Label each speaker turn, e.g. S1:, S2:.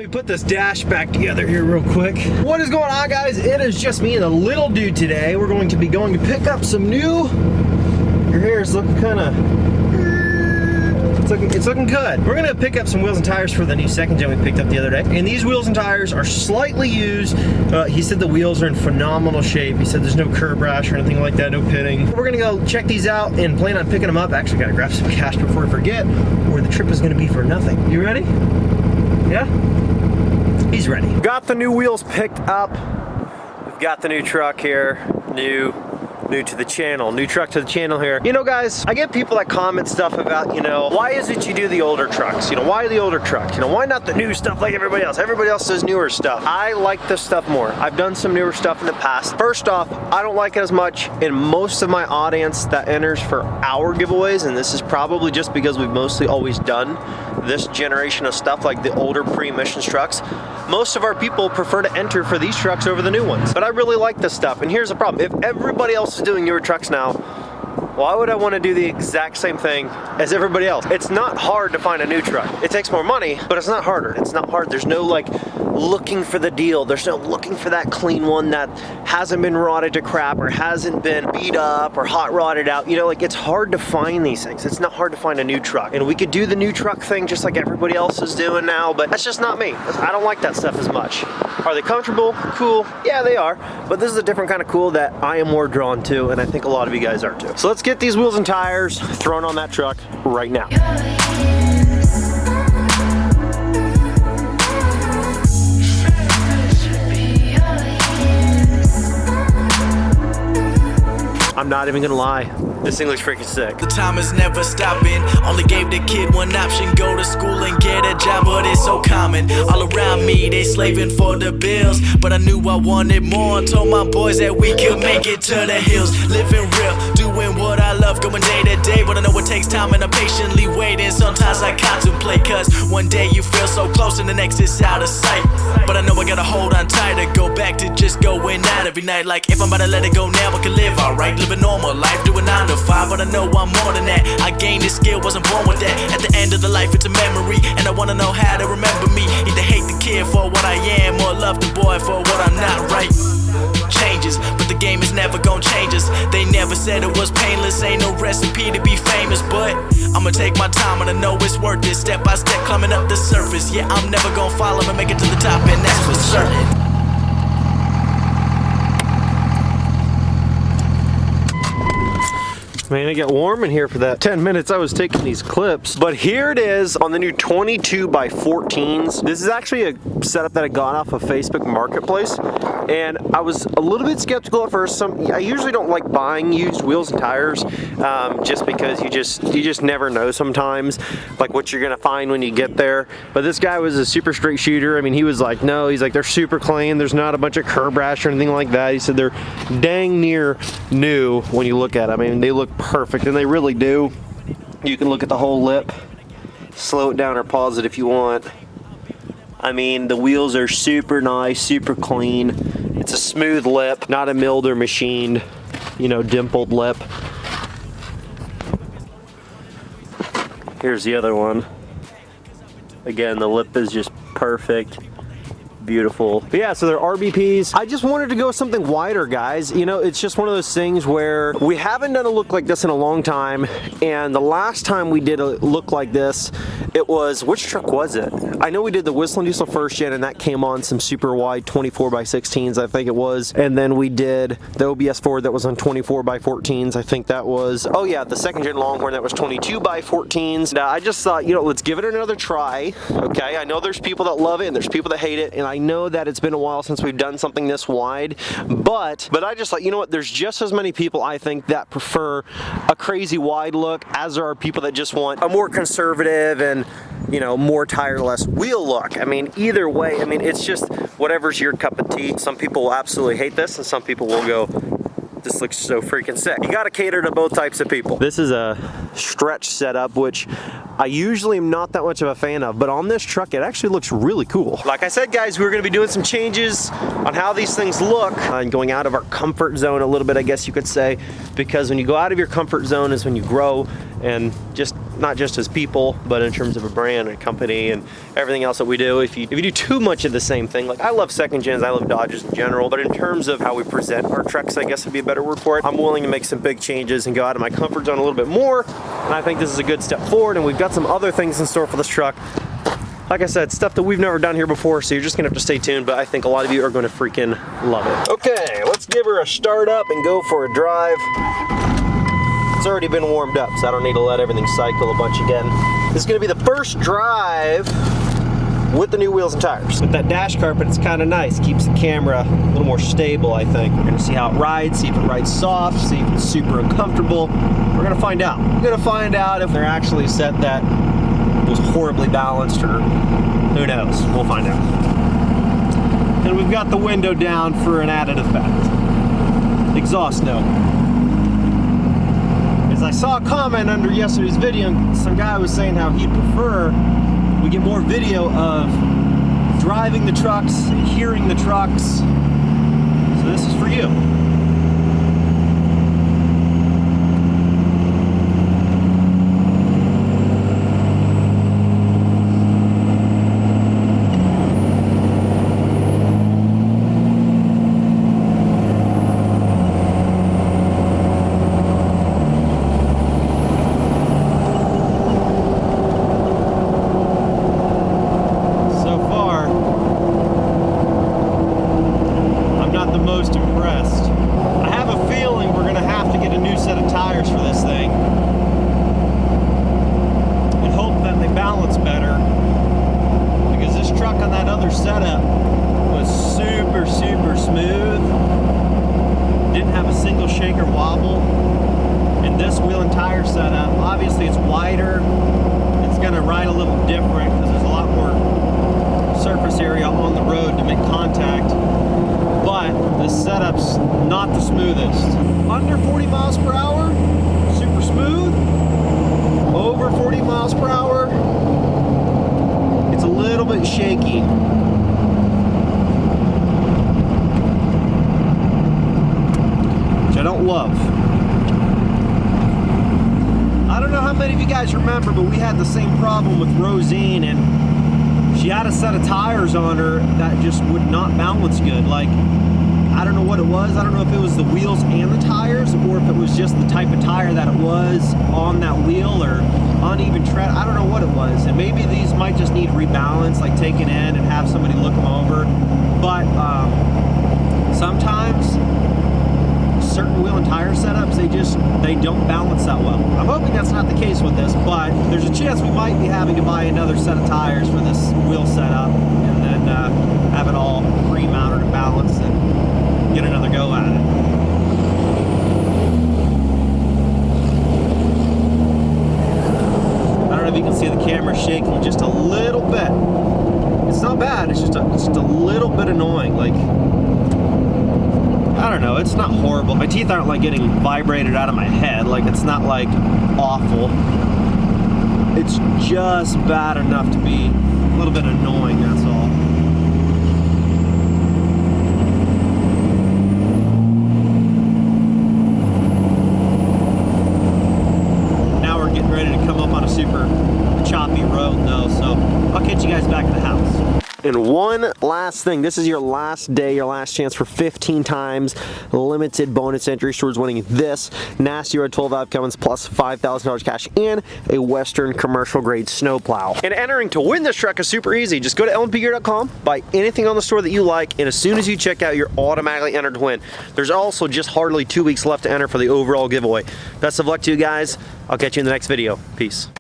S1: Let me put this dash back together here real quick. What is going on, guys? It is just me and the little dude today. We're going to be going to pick up some new... Your hair is looking kind of... It's looking good. We're gonna pick up some wheels and tires for the new second gen we picked up the other day. And these wheels and tires are slightly used. He said the wheels are in phenomenal shape. He said there's no curb rash or anything like that, no pitting. We're gonna go check these out and plan on picking them up. Actually gotta grab some cash before I forget, or the trip is gonna be for nothing. You ready? Yeah? He's ready. Got the new wheels picked up. We've got the new truck here. New to the channel, new truck to the channel here. You know, guys, I get people that comment stuff about, you know, why is it you do the older trucks? You know, why the older trucks? You know, why not the new stuff like everybody else? Everybody else does newer stuff. I like this stuff more. I've done some newer stuff in the past. First off, I don't like it as much in most of my audience that enters for our giveaways, and this is probably just because we've mostly always done this generation of stuff like the older pre-emissions trucks. Most of our people prefer to enter for these trucks over the new ones. But I really like this stuff, and here's the problem. If everybody else is doing newer trucks now, why would I want to do the exact same thing as everybody else? It's not hard to find a new truck. It takes more money, but it's not harder. It's not hard. There's no like looking for the deal. There's no looking for that clean one that hasn't been rotted to crap or hasn't been beat up or hot rodded out. You know, like it's hard to find these things. It's not hard to find a new truck. And we could do the new truck thing just like everybody else is doing now, but that's just not me. I don't like that stuff as much. Are they comfortable? Cool. Yeah, they are. But this is a different kind of cool that I am more drawn to, and I think a lot of you guys are too. So let's get these wheels and tires thrown on that truck right now. I'm not even gonna lie, this thing looks freaking sick.
S2: The time is never stopping. Only gave the kid one option, go to school and get a job, but it's so common. All around me, they slaving for the bills, but I knew I wanted more. Told my boys that we could make it to the hills. Living real, doing what I love, going day to day, but I know it takes time and I'm patiently waiting. Sometimes I contemplate, cause one day you feel so close and the next is out of sight. But I know I gotta hold on tight to go back to just going out every night. Like if I'm about to let it go now, I can live alright. Live a normal life, doing 9 to 5, but I know I'm more than that. I gained this skill, wasn't born with that. At the end of the life, it's a memory, and I wanna know how to remember me. Either hate the kid for what I am, or love the boy for what I'm not, right? Changes, but the game is never gonna change us. They never said it was painless, ain't no recipe to be famous, but I'ma take my time and I know it's worth it. Step by step, climbing up the surface. Yeah, I'm never gonna follow and make it to the top, and that's for certain.
S1: Man, it got warm in here for that 10 minutes I was taking these clips. But here it is on the new 22x14s. This is actually a setup that I got off of Facebook Marketplace. And I was a little bit skeptical at first. I usually don't like buying used wheels and tires just because you just never know sometimes like what you're gonna find when you get there. But this guy was a super straight shooter. I mean, he was like, no, he's like, they're super clean. There's not a bunch of curb rash or anything like that. He said they're dang near new when you look at them. I mean, they look perfect, and they really do. You can look at the whole lip, slow it down or pause it if you want. I mean, the wheels are super nice, super clean. It's a smooth lip, not a milled or machined, you know, dimpled lip. Here's the other one. Again, the lip is just perfect. Beautiful. But yeah, so they're RBPs. I just wanted to go with something wider, guys. You know, it's just one of those things where we haven't done a look like this in a long time, and the last time we did a look like this, it was, which truck was it? I know we did the Whistling Diesel first gen, and that came on some super wide 24x16s, I think it was, and then we did the OBS Ford that was on 24x14s, I think that was, oh yeah, the second gen Longhorn that was 22x14s. Now I just thought, you know, let's give it another try, okay? I know there's people that love it, and there's people that hate it, and I know that it's been a while since we've done something this wide, but I just thought, you know what, there's just as many people, I think, that prefer a crazy wide look as there are people that just want a more conservative and, you know, more tire, less wheel look. I mean, either way, I mean, it's just whatever's your cup of tea. Some people will absolutely hate this, and some people will go, this looks so freaking sick. You gotta cater to both types of people. This is a stretch setup, which I usually am not that much of a fan of, but on this truck, it actually looks really cool. Like I said, guys, we're gonna be doing some changes on how these things look, and going out of our comfort zone a little bit, I guess you could say, because when you go out of your comfort zone is when you grow, and just not just as people, but in terms of a brand and a company and everything else that we do. If you do too much of the same thing, like I love second gens, I love Dodges in general, but in terms of how we present our trucks, I guess would be a better word for it, I'm willing to make some big changes and go out of my comfort zone a little bit more, and I think this is a good step forward, and we've got some other things in store for this truck. Like I said, stuff that we've never done here before, so you're just gonna have to stay tuned, but I think a lot of you are gonna freaking love it. Okay, let's give her a start up and go for a drive. It's already been warmed up, so I don't need to let everything cycle a bunch again. This is gonna be the first drive with the new wheels and tires. With that dash carpet, it's kind of nice. Keeps the camera a little more stable, I think. We're gonna see how it rides, see if it rides soft, see if it's super uncomfortable. We're gonna find out. We're gonna find out if they're actually set that was horribly balanced, or who knows. We'll find out. And we've got the window down for an added effect. Exhaust note. As I saw a comment under yesterday's video, some guy was saying how he'd prefer we get more video of driving the trucks and hearing the trucks. So this is for you. Setup was super smooth, didn't have a single shake or wobble. And this wheel and tire setup, obviously it's wider, it's going to ride a little different because there's a lot more surface area on the road to make contact, but this setup's not the smoothest. Under 40 miles per hour, super smooth. Over 40 miles per hour, it's a little bit shaky. I don't love. I don't know how many of you guys remember, but we had the same problem with Rosine, and she had a set of tires on her that just would not balance good. Like, I don't know what it was. I don't know if it was the wheels and the tires, or if it was just the type of tire that it was on that wheel, or uneven tread. I don't know what it was. And maybe these might just need rebalance, like taken in and have somebody look them over. But sometimes certain wheel and tire setups, they don't balance that well. I'm hoping that's not the case with this, but there's a chance we might be having to buy another set of tires for this wheel setup, and then have it all pre-mounted and balanced and get another go at it. I don't know if you can see the camera shaking just a little bit. It's not bad, it's just a little bit annoying. Like, I don't know, it's not horrible. My teeth aren't like getting vibrated out of my head. Like, it's not like awful. It's just bad enough to be a little bit annoying, that's all. Now we're getting ready to come up on a super choppy road though, so I'll catch you guys back at the house. And one last thing, this is your last day, your last chance for 15 times limited bonus entries towards winning this nasty red 12 valve Cummins plus $5,000 cash and a Western commercial grade snowplow. And entering to win this truck is super easy. Just go to lmpgear.com, buy anything on the store that you like, and as soon as you check out, you're automatically entered to win. There's also just hardly 2 weeks left to enter for the overall giveaway. Best of luck to you guys. I'll catch you in the next video. Peace.